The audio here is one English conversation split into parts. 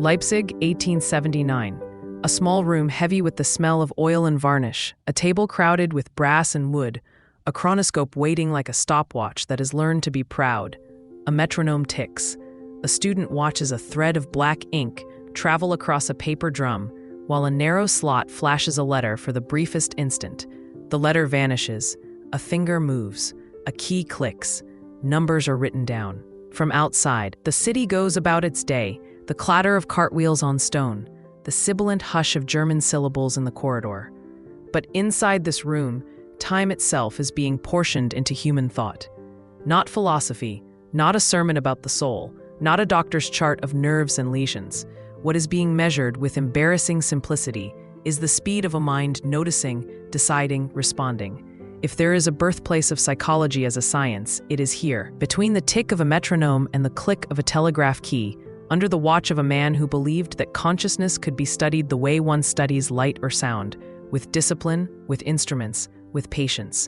Leipzig, 1879. A small room heavy with the smell of oil and varnish, a table crowded with brass and wood, a chronoscope waiting like a stopwatch that has learned to be proud. A metronome ticks. A student watches a thread of black ink travel across a paper drum, while a narrow slot flashes a letter for the briefest instant. The letter vanishes. A finger moves. A key clicks. Numbers are written down. From outside, the city goes about its day, the clatter of cartwheels on stone, the sibilant hush of German syllables in the corridor. But inside this room, time itself is being portioned into human thought. Not philosophy, not a sermon about the soul, not a doctor's chart of nerves and lesions. What is being measured with embarrassing simplicity is the speed of a mind noticing, deciding, responding. If there is a birthplace of psychology as a science, it is here, between the tick of a metronome and the click of a telegraph key, under the watch of a man who believed that consciousness could be studied the way one studies light or sound, with discipline, with instruments, with patience.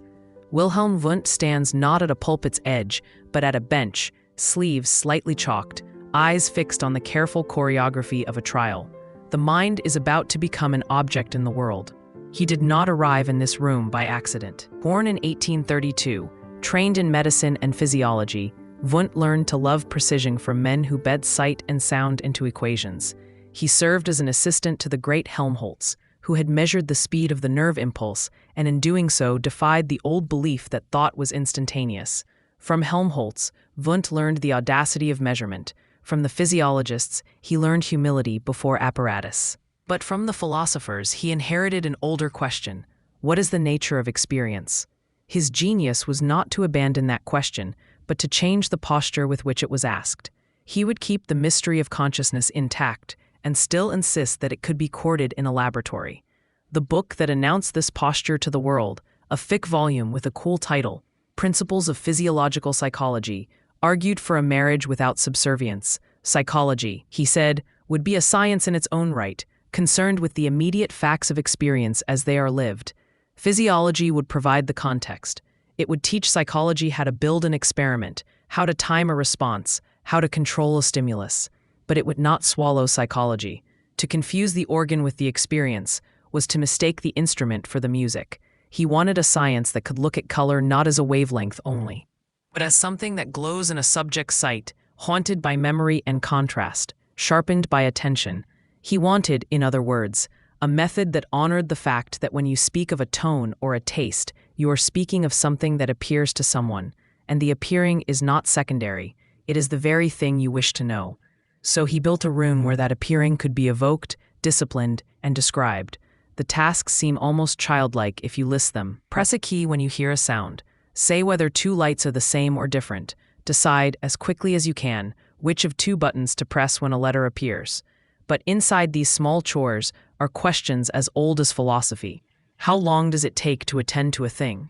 Wilhelm Wundt stands not at a pulpit's edge, but at a bench, sleeves slightly chalked, eyes fixed on the careful choreography of a trial. The mind is about to become an object in the world. He did not arrive in this room by accident. Born in 1832, trained in medicine and physiology, Wundt learned to love precision from men who bed sight and sound into equations. He served as an assistant to the great Helmholtz, who had measured the speed of the nerve impulse and in doing so defied the old belief that thought was instantaneous. From Helmholtz, Wundt learned the audacity of measurement. From the physiologists, he learned humility before apparatus. But from the philosophers, he inherited an older question: what is the nature of experience? His genius was not to abandon that question, but to change the posture with which it was asked. He would keep the mystery of consciousness intact and still insist that it could be courted in a laboratory. The book that announced this posture to the world, a thick volume with a cool title, Principles of Physiological Psychology, argued for a marriage without subservience. Psychology, he said, would be a science in its own right, concerned with the immediate facts of experience as they are lived. Physiology would provide the context. It would teach psychology how to build an experiment, how to time a response, how to control a stimulus. But it would not swallow psychology. To confuse the organ with the experience was to mistake the instrument for the music. He wanted a science that could look at color not as a wavelength only, but as something that glows in a subject's sight, haunted by memory and contrast, sharpened by attention. He wanted, in other words, a method that honored the fact that when you speak of a tone or a taste, you are speaking of something that appears to someone, and the appearing is not secondary, it is the very thing you wish to know. So he built a room where that appearing could be evoked, disciplined, and described. The tasks seem almost childlike if you list them. Press a key when you hear a sound. Say whether two lights are the same or different. Decide, as quickly as you can, which of two buttons to press when a letter appears. But inside these small chores are questions as old as philosophy. How long does it take to attend to a thing?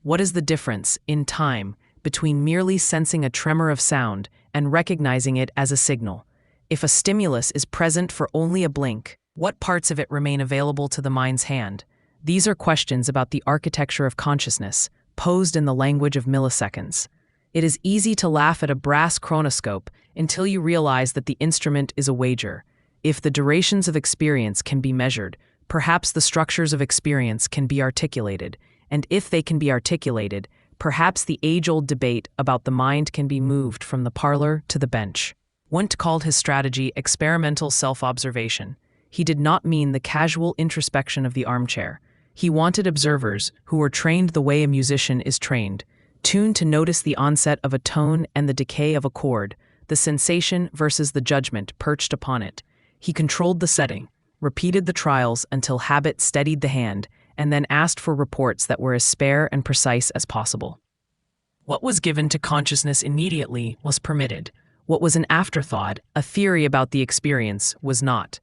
What is the difference, in time, between merely sensing a tremor of sound and recognizing it as a signal? If a stimulus is present for only a blink, what parts of it remain available to the mind's hand? These are questions about the architecture of consciousness, posed in the language of milliseconds. It is easy to laugh at a brass chronoscope until you realize that the instrument is a wager. If the durations of experience can be measured, perhaps the structures of experience can be articulated, and if they can be articulated, perhaps the age-old debate about the mind can be moved from the parlor to the bench. Wundt called his strategy experimental self-observation. He did not mean the casual introspection of the armchair. He wanted observers who were trained the way a musician is trained, tuned to notice the onset of a tone and the decay of a chord, the sensation versus the judgment perched upon it. He controlled the setting, repeated the trials until habit steadied the hand, and then asked for reports that were as spare and precise as possible. What was given to consciousness immediately was permitted. What was an afterthought, a theory about the experience, was not.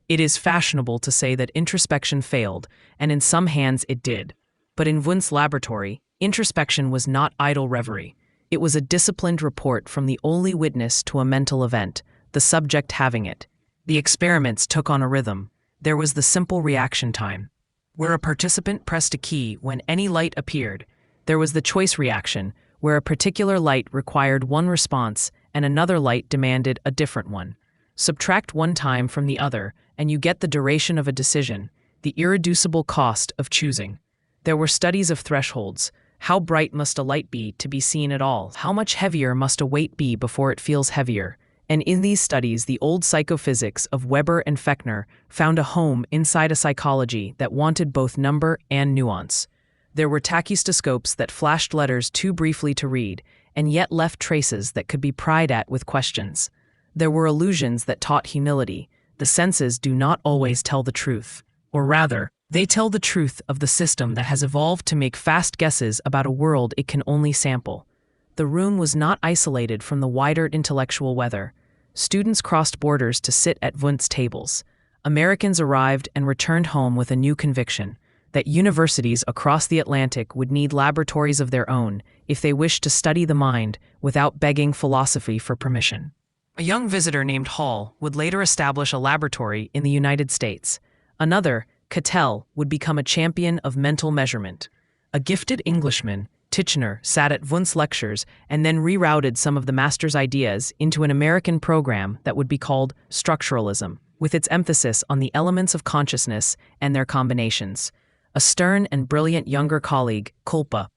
It is fashionable to say that introspection failed, and in some hands it did. But in Wundt's laboratory, introspection was not idle reverie. It was a disciplined report from the only witness to a mental event, the subject having it. The experiments took on a rhythm. There was the simple reaction time, where a participant pressed a key when any light appeared. There was the choice reaction, where a particular light required one response and another light demanded a different one. Subtract one time from the other, and you get the duration of a decision, the irreducible cost of choosing. There were studies of thresholds. How bright must a light be to be seen at all? How much heavier must a weight be before it feels heavier? And in these studies, the old psychophysics of Weber and Fechner found a home inside a psychology that wanted both number and nuance. There were tachystoscopes that flashed letters too briefly to read, and yet left traces that could be pried at with questions. There were illusions that taught humility. The senses do not always tell the truth. Or rather, they tell the truth of the system that has evolved to make fast guesses about a world it can only sample. The room was not isolated from the wider intellectual weather. Students crossed borders to sit at Wundt's tables. Americans arrived and returned home with a new conviction that universities across the Atlantic would need laboratories of their own if they wished to study the mind without begging philosophy for permission. A young visitor named Hall would later establish a laboratory in the United States. Another, Cattell, would become a champion of mental measurement. A gifted Englishman, Titchener, sat at Wundt's lectures and then rerouted some of the master's ideas into an American program that would be called structuralism, with its emphasis on the elements of consciousness and their combinations. A stern and brilliant younger colleague, Kulpa,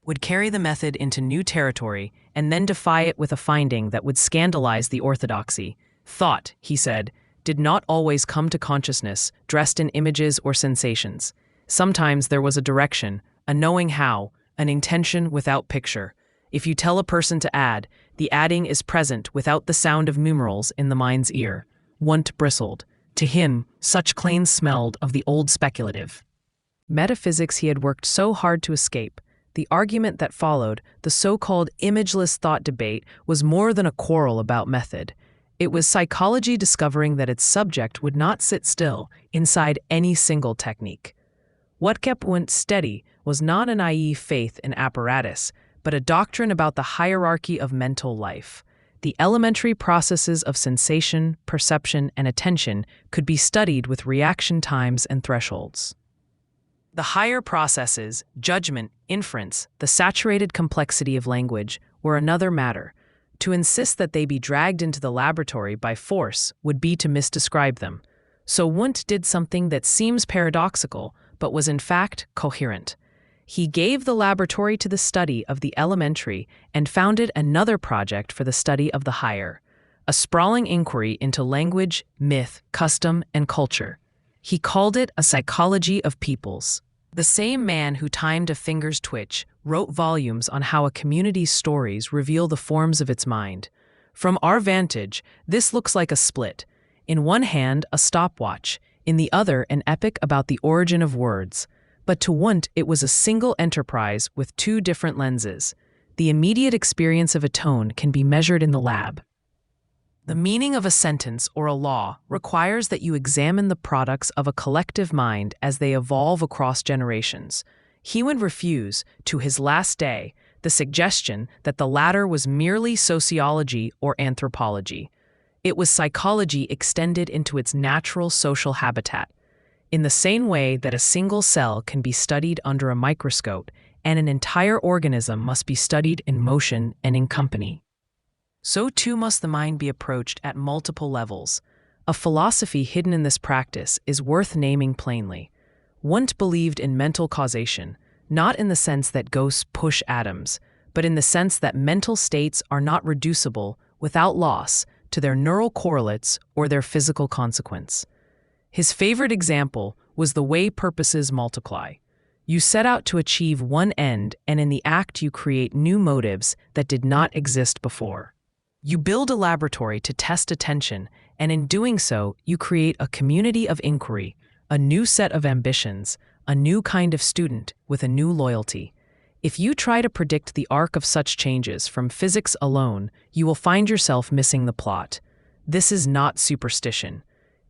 would carry the method into new territory and then defy it with a finding that would scandalize the orthodoxy. Thought, he said, did not always come to consciousness, dressed in images or sensations. Sometimes there was a direction, a knowing how, an intention without picture. If you tell a person to add, the adding is present without the sound of numerals in the mind's ear. Wundt bristled. To him, such claims smelled of the old speculative metaphysics he had worked so hard to escape. The argument that followed, the so-called imageless thought debate, was more than a quarrel about method. It was psychology discovering that its subject would not sit still inside any single technique. What kept Wundt steady was not a naive faith in apparatus, but a doctrine about the hierarchy of mental life. The elementary processes of sensation, perception, and attention could be studied with reaction times and thresholds. The higher processes, judgment, inference, the saturated complexity of language, were another matter. To insist that they be dragged into the laboratory by force would be to misdescribe them. So Wundt did something that seems paradoxical, but was in fact coherent. He gave the laboratory to the study of the elementary and founded another project for the study of the higher, a sprawling inquiry into language, myth, custom, and culture. He called it a psychology of peoples. The same man who timed a finger's twitch wrote volumes on how a community's stories reveal the forms of its mind. From our vantage, this looks like a split. In one hand, a stopwatch, in the other, an epic about the origin of words. But to Wundt, it was a single enterprise with two different lenses. The immediate experience of a tone can be measured in the lab. The meaning of a sentence or a law requires that you examine the products of a collective mind as they evolve across generations. He would refuse, to his last day, the suggestion that the latter was merely sociology or anthropology. It was psychology extended into its natural social habitat. In the same way that a single cell can be studied under a microscope and an entire organism must be studied in motion and in company, so too must the mind be approached at multiple levels. A philosophy hidden in this practice is worth naming plainly. Wundt believed in mental causation, not in the sense that ghosts push atoms, but in the sense that mental states are not reducible, without loss, to their neural correlates or their physical consequence. His favorite example was the way purposes multiply. You set out to achieve one end, and in the act you create new motives that did not exist before. You build a laboratory to test attention, and in doing so, you create a community of inquiry, a new set of ambitions, a new kind of student with a new loyalty. If you try to predict the arc of such changes from physics alone, you will find yourself missing the plot. This is not superstition.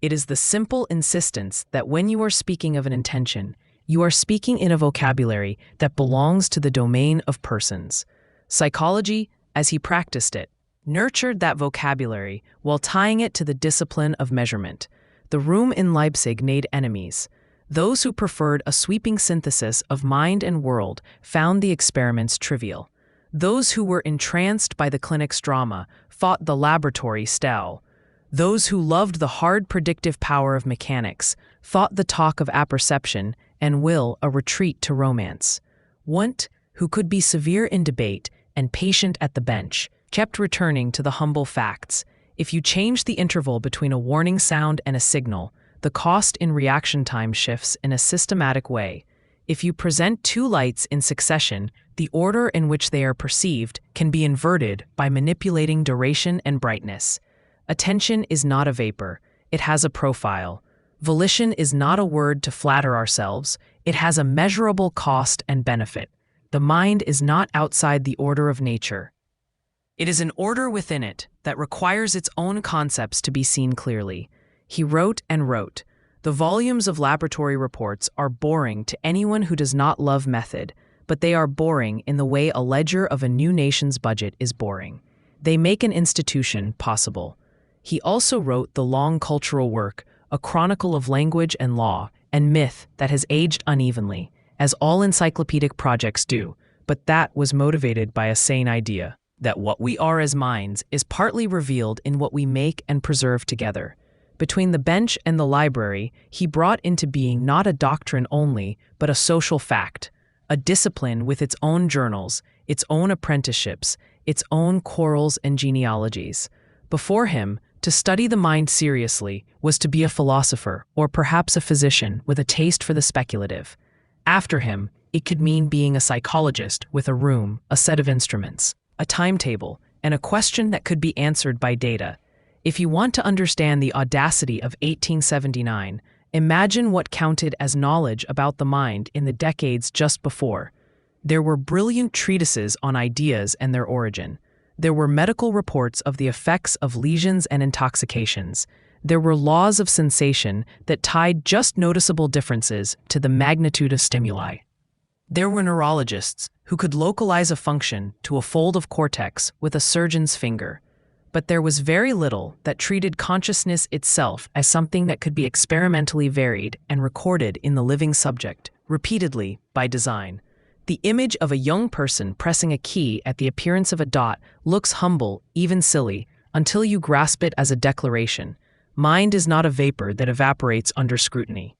It is the simple insistence that when you are speaking of an intention, you are speaking in a vocabulary that belongs to the domain of persons. Psychology, as he practiced it, nurtured that vocabulary while tying it to the discipline of measurement. The room in Leipzig made enemies. Those who preferred a sweeping synthesis of mind and world found the experiments trivial. Those who were entranced by the clinic's drama fought the laboratory style. Those who loved the hard predictive power of mechanics thought the talk of apperception and will a retreat to romance. Wundt, who could be severe in debate and patient at the bench, kept returning to the humble facts. If you change the interval between a warning sound and a signal, the cost in reaction time shifts in a systematic way. If you present two lights in succession, the order in which they are perceived can be inverted by manipulating duration and brightness. Attention is not a vapor, it has a profile. Volition is not a word to flatter ourselves, it has a measurable cost and benefit. The mind is not outside the order of nature. It is an order within it that requires its own concepts to be seen clearly. He wrote and wrote. The volumes of laboratory reports are boring to anyone who does not love method, but they are boring in the way a ledger of a new nation's budget is boring. They make an institution possible. He also wrote the long cultural work, a chronicle of language and law and myth that has aged unevenly, as all encyclopedic projects do, but that was motivated by a sane idea that what we are as minds is partly revealed in what we make and preserve together. Between the bench and the library, he brought into being not a doctrine only, but a social fact, a discipline with its own journals, its own apprenticeships, its own quarrels and genealogies. Before him, to study the mind seriously was to be a philosopher or perhaps a physician with a taste for the speculative. After him, it could mean being a psychologist with a room, a set of instruments, a timetable, and a question that could be answered by data. If you want to understand the audacity of 1879, imagine what counted as knowledge about the mind in the decades just before. There were brilliant treatises on ideas and their origin. There were medical reports of the effects of lesions and intoxications. There were laws of sensation that tied just noticeable differences to the magnitude of stimuli. There were neurologists who could localize a function to a fold of cortex with a surgeon's finger. But there was very little that treated consciousness itself as something that could be experimentally varied and recorded in the living subject, repeatedly, by design. The image of a young person pressing a key at the appearance of a dot looks humble, even silly, until you grasp it as a declaration. Mind is not a vapor that evaporates under scrutiny.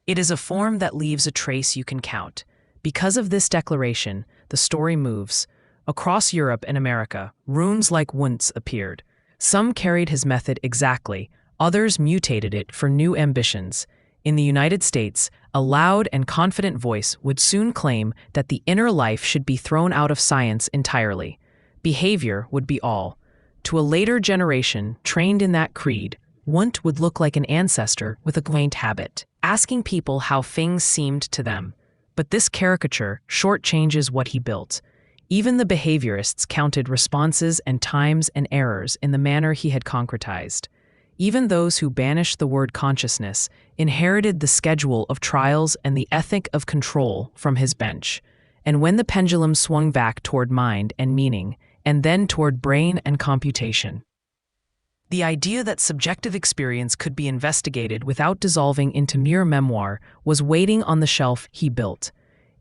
It is a form that leaves a trace you can count. Because of this declaration, the story moves. Across Europe and America, rooms like Wundt's appeared. Some carried his method exactly, others mutated it for new ambitions. In the United States, a loud and confident voice would soon claim that the inner life should be thrown out of science entirely. Behavior would be all. To a later generation trained in that creed, Wundt would look like an ancestor with a quaint habit, asking people how things seemed to them. But this caricature shortchanges what he built. Even the behaviorists counted responses and times and errors in the manner he had concretized. Even those who banished the word consciousness inherited the schedule of trials and the ethic of control from his bench. And when the pendulum swung back toward mind and meaning, and then toward brain and computation, the idea that subjective experience could be investigated without dissolving into mere memoir was waiting on the shelf he built.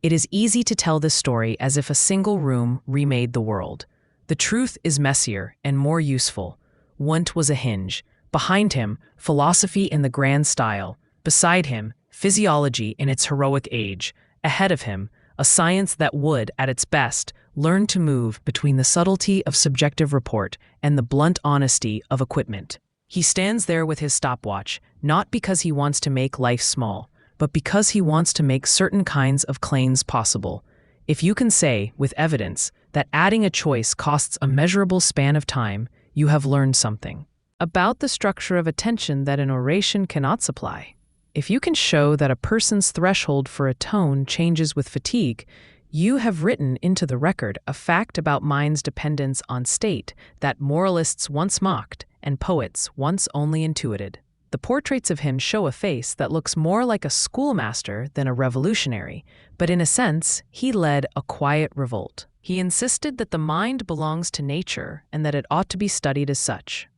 It is easy to tell this story as if a single room remade the world. The truth is messier and more useful. Wundt was a hinge. Behind him, philosophy in the grand style. Beside him, physiology in its heroic age. Ahead of him, a science that would, at its best, learn to move between the subtlety of subjective report and the blunt honesty of equipment. He stands there with his stopwatch, not because he wants to make life small, but because he wants to make certain kinds of claims possible. If you can say, with evidence, that adding a choice costs a measurable span of time, you have learned something about the structure of attention that an oration cannot supply. If you can show that a person's threshold for a tone changes with fatigue, you have written into the record a fact about mind's dependence on state that moralists once mocked and poets once only intuited. The portraits of him show a face that looks more like a schoolmaster than a revolutionary, but in a sense, he led a quiet revolt. He insisted that the mind belongs to nature and that it ought to be studied as such.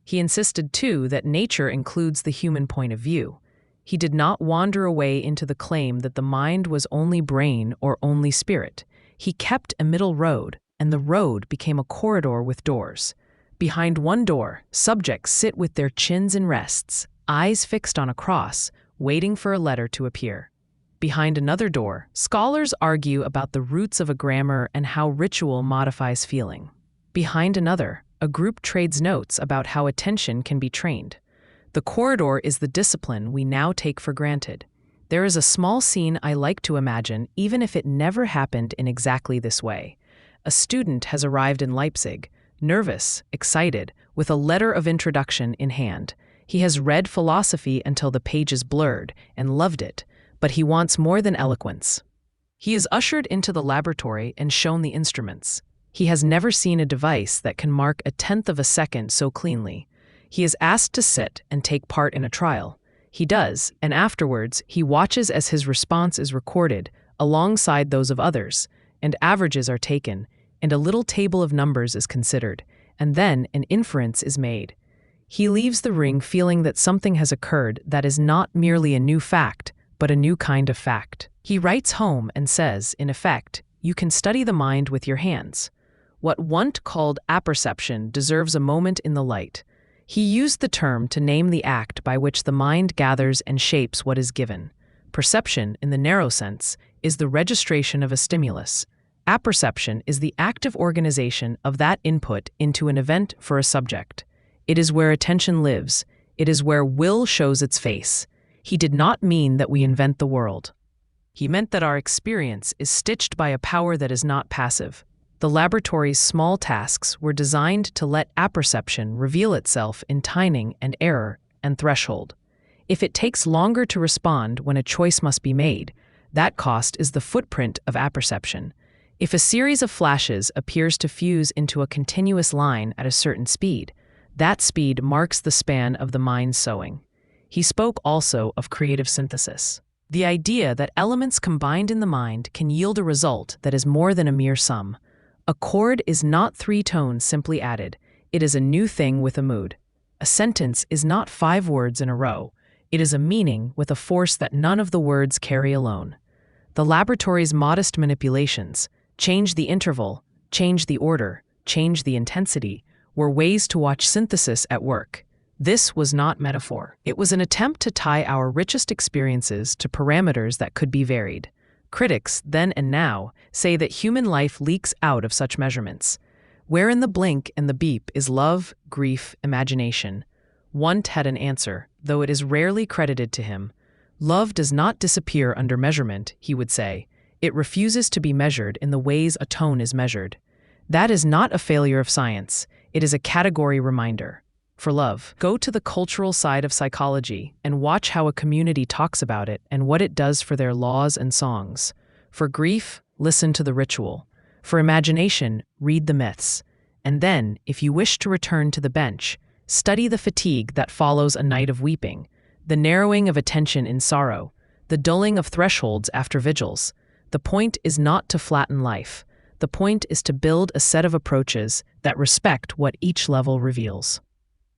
He insisted, too, that nature includes the human point of view. He did not wander away into the claim that the mind was only brain or only spirit. He kept a middle road, and the road became a corridor with doors. Behind one door, subjects sit with their chins in rests, eyes fixed on a cross, waiting for a letter to appear. Behind another door, scholars argue about the roots of a grammar and how ritual modifies feeling. Behind another, a group trades notes about how attention can be trained. The corridor is the discipline we now take for granted. There is a small scene I like to imagine, even if it never happened in exactly this way. A student has arrived in Leipzig, nervous, excited, with a letter of introduction in hand. He has read philosophy until the pages blurred and loved it, but he wants more than eloquence. He is ushered into the laboratory and shown the instruments. He has never seen a device that can mark a tenth of a second so cleanly. He is asked to sit and take part in a trial. He does, and afterwards he watches as his response is recorded alongside those of others, and averages are taken, and a little table of numbers is considered, and then an inference is made. He leaves the ring feeling that something has occurred that is not merely a new fact, but a new kind of fact. He writes home and says, in effect, you can study the mind with your hands. What Wundt called apperception deserves a moment in the light. He used the term to name the act by which the mind gathers and shapes what is given. Perception, in the narrow sense, is the registration of a stimulus. Apperception is the active organization of that input into an event for a subject. It is where attention lives. It is where will shows its face. He did not mean that we invent the world. He meant that our experience is stitched by a power that is not passive. The laboratory's small tasks were designed to let apperception reveal itself in timing and error and threshold. If it takes longer to respond when a choice must be made, that cost is the footprint of apperception. If a series of flashes appears to fuse into a continuous line at a certain speed, that speed marks the span of the mind's sewing. He spoke also of creative synthesis. The idea that elements combined in the mind can yield a result that is more than a mere sum. A chord is not 3 tones simply added. It is a new thing with a mood. A sentence is not 5 words in a row. It is a meaning with a force that none of the words carry alone. The laboratory's modest manipulations, change the interval, change the order, change the intensity, were ways to watch synthesis at work. This was not metaphor. It was an attempt to tie our richest experiences to parameters that could be varied. Critics, then and now, say that human life leaks out of such measurements. Where in the blink and the beep is love, grief, imagination? Wundt had an answer, though it is rarely credited to him. Love does not disappear under measurement, he would say. It refuses to be measured in the ways a tone is measured. That is not a failure of science. It is a category reminder. For love, go to the cultural side of psychology and watch how a community talks about it and what it does for their laws and songs. For grief, listen to the ritual. For imagination, read the myths. And then, if you wish to return to the bench, study the fatigue that follows a night of weeping, the narrowing of attention in sorrow, the dulling of thresholds after vigils. The point is not to flatten life. The point is to build a set of approaches that respect what each level reveals.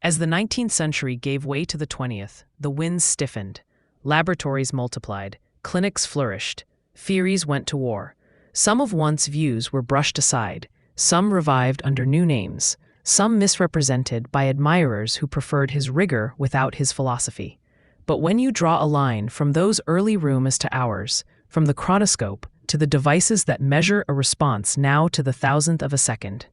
As the 19th century gave way to the 20th, the winds stiffened, laboratories multiplied, clinics flourished, theories went to war. Some of Wundt's views were brushed aside, some revived under new names, some misrepresented by admirers who preferred his rigor without his philosophy. But when you draw a line from those early rooms to ours, from the chronoscope to the devices that measure a response now to the thousandth of a second,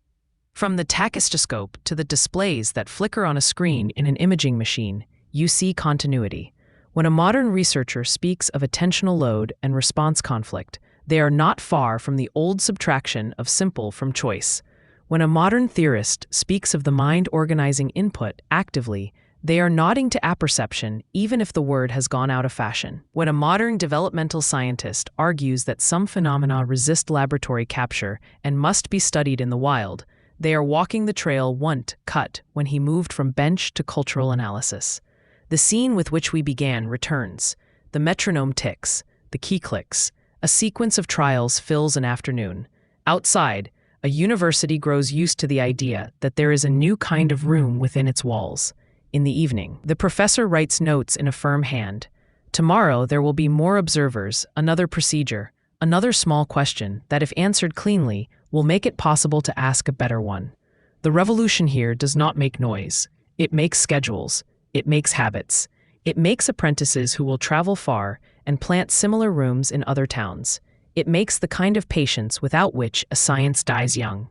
from the tachistoscope to the displays that flicker on a screen in an imaging machine, you see continuity. When a modern researcher speaks of attentional load and response conflict, they are not far from the old subtraction of simple from choice. When a modern theorist speaks of the mind organizing input actively, they are nodding to apperception even if the word has gone out of fashion. When a modern developmental scientist argues that some phenomena resist laboratory capture and must be studied in the wild, they are walking the trail Wundt cut when he moved from bench to cultural analysis. The scene with which we began returns. The metronome ticks, the key clicks. A sequence of trials fills an afternoon. Outside, a university grows used to the idea that there is a new kind of room within its walls. In the evening, the professor writes notes in a firm hand. Tomorrow there will be more observers, another procedure, another small question that, if answered cleanly, will make it possible to ask a better one. The revolution here does not make noise. It makes schedules. It makes habits. It makes apprentices who will travel far and plant similar rooms in other towns. It makes the kind of patience without which a science dies young.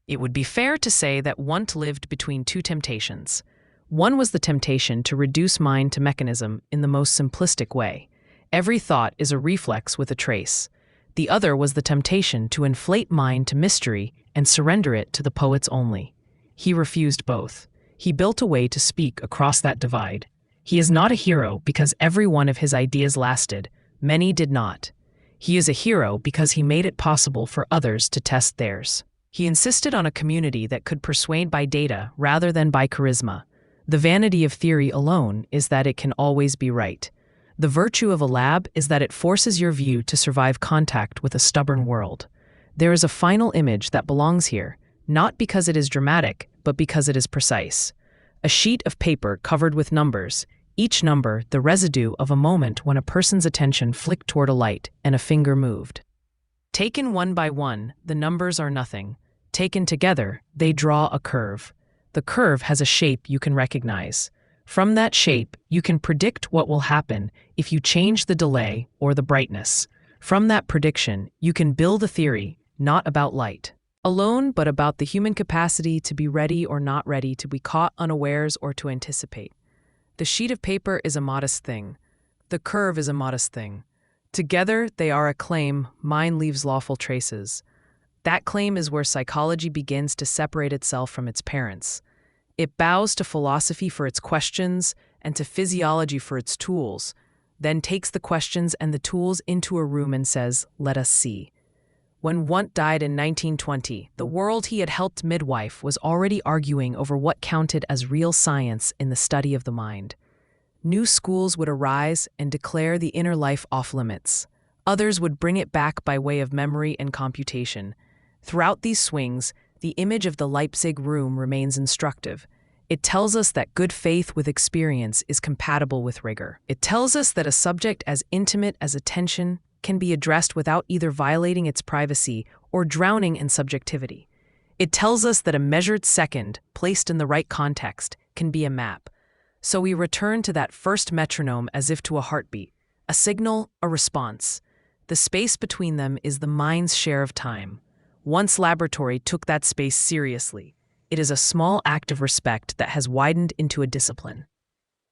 It would be fair to say that Wundt lived between two temptations. One was the temptation to reduce mind to mechanism in the most simplistic way. Every thought is a reflex with a trace. The other was the temptation to inflate mind to mystery and surrender it to the poets only. He refused both. He built a way to speak across that divide. He is not a hero because every one of his ideas lasted. Many did not. He is a hero because he made it possible for others to test theirs. He insisted on a community that could persuade by data rather than by charisma. The vanity of theory alone is that it can always be right. The virtue of a lab is that it forces your view to survive contact with a stubborn world. There is a final image that belongs here, not because it is dramatic, but because it is precise. A sheet of paper covered with numbers, each number the residue of a moment when a person's attention flicked toward a light and a finger moved. Taken one by one, the numbers are nothing. Taken together, they draw a curve. The curve has a shape you can recognize. From that shape, you can predict what will happen if you change the delay or the brightness. From that prediction, you can build a theory, not about light alone, but about the human capacity to be ready or not ready, to be caught unawares or to anticipate. The sheet of paper is a modest thing. The curve is a modest thing. Together, they are a claim, mind leaves lawful traces. That claim is where psychology begins to separate itself from its parents. It bows to philosophy for its questions and to physiology for its tools, then takes the questions and the tools into a room and says, "Let us see." When Wundt died in 1920, the world he had helped midwife was already arguing over what counted as real science in the study of the mind. New schools would arise and declare the inner life off limits. Others would bring it back by way of memory and computation. Throughout these swings, the image of the Leipzig room remains instructive. It tells us that good faith with experience is compatible with rigor. It tells us that a subject as intimate as attention can be addressed without either violating its privacy or drowning in subjectivity. It tells us that a measured second, placed in the right context, can be a map. So we return to that first metronome as if to a heartbeat, a signal, a response. The space between them is the mind's share of time. Wundt's laboratory took that space seriously. It is a small act of respect that has widened into a discipline.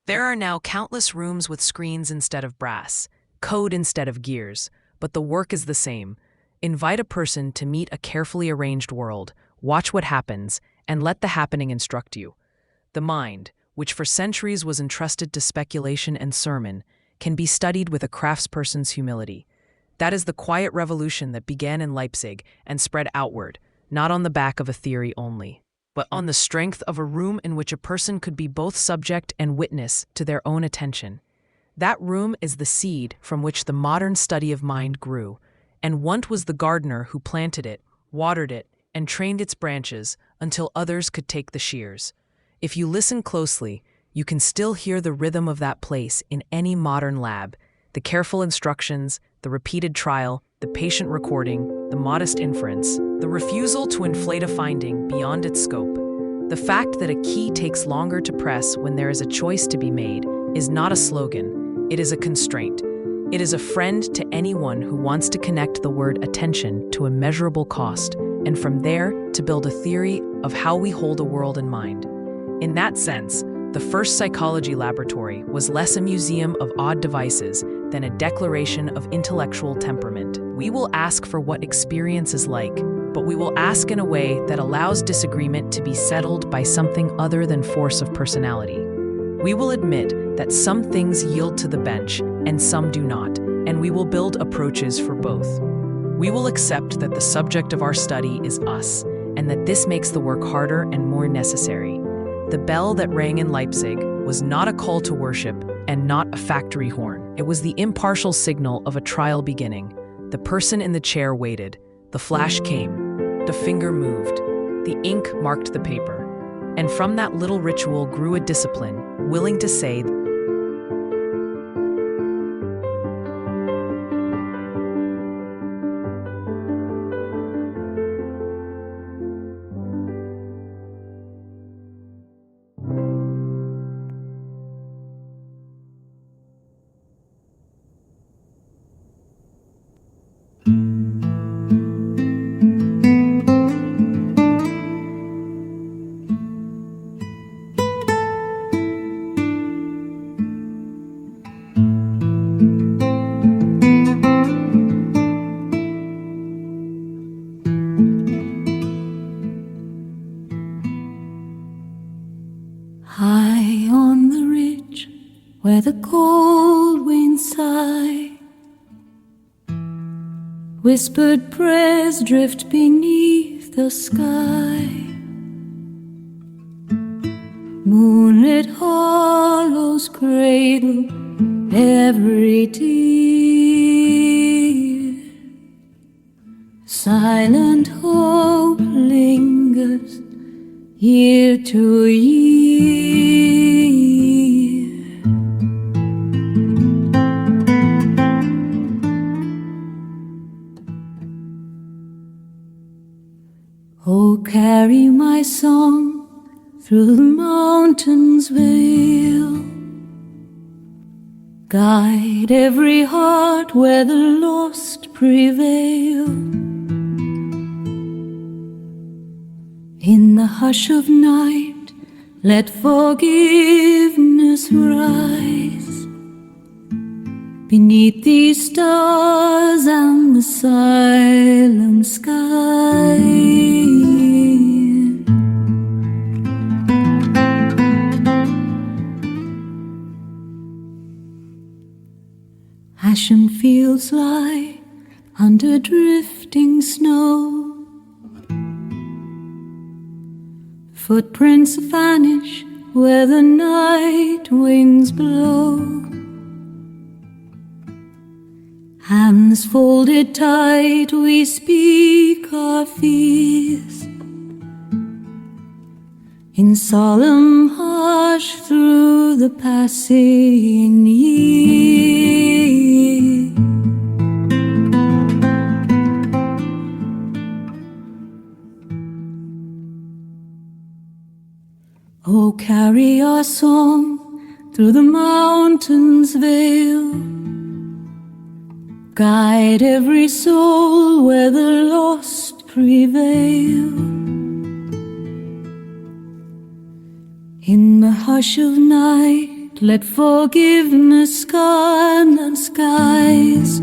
There are now countless rooms with screens instead of brass, code instead of gears, but the work is the same. Invite a person to meet a carefully arranged world, watch what happens, and let the happening instruct you. The mind, which for centuries was entrusted to speculation and sermon, can be studied with a craftsperson's humility. That is the quiet revolution that began in Leipzig and spread outward, not on the back of a theory only, but on the strength of a room in which a person could be both subject and witness to their own attention. That room is the seed from which the modern study of mind grew, and Wundt was the gardener who planted it, watered it, and trained its branches until others could take the shears. If you listen closely, you can still hear the rhythm of that place in any modern lab, the careful instructions, the repeated trial, the patient recording, the modest inference, the refusal to inflate a finding beyond its scope. The fact that a key takes longer to press when there is a choice to be made is not a slogan, it is a constraint. It is a friend to anyone who wants to connect the word attention to immeasurable cost, and from there to build a theory of how we hold a world in mind. In that sense, the first psychology laboratory was less a museum of odd devices than a declaration of intellectual temperament. We will ask for what experience is like, but we will ask in a way that allows disagreement to be settled by something other than force of personality. We will admit that some things yield to the bench and some do not, and we will build approaches for both. We will accept that the subject of our study is us, and that this makes the work harder and more necessary. The bell that rang in Leipzig was not a call to worship and not a factory horn. It was the impartial signal of a trial beginning. The person in the chair waited. The flash came. The finger moved. The ink marked the paper. And from that little ritual grew a discipline, willing to say, Whispered prayers drift beneath the sky. Moonlit hollows cradle every tear. Silent hope lingers year to year. Oh, carry my song through the mountain's veil. Guide every heart where the lost prevail. In the hush of night, let forgiveness rise. Beneath these stars and the silent sky. Ashen fields lie under drifting snow. Footprints vanish where the night winds blow. Hands folded tight, we speak our fears. In solemn hush through the passing year. Oh, carry our song through the mountain's veil. Guide every soul where the lost prevail. In the hush of night, let forgiveness scan the skies.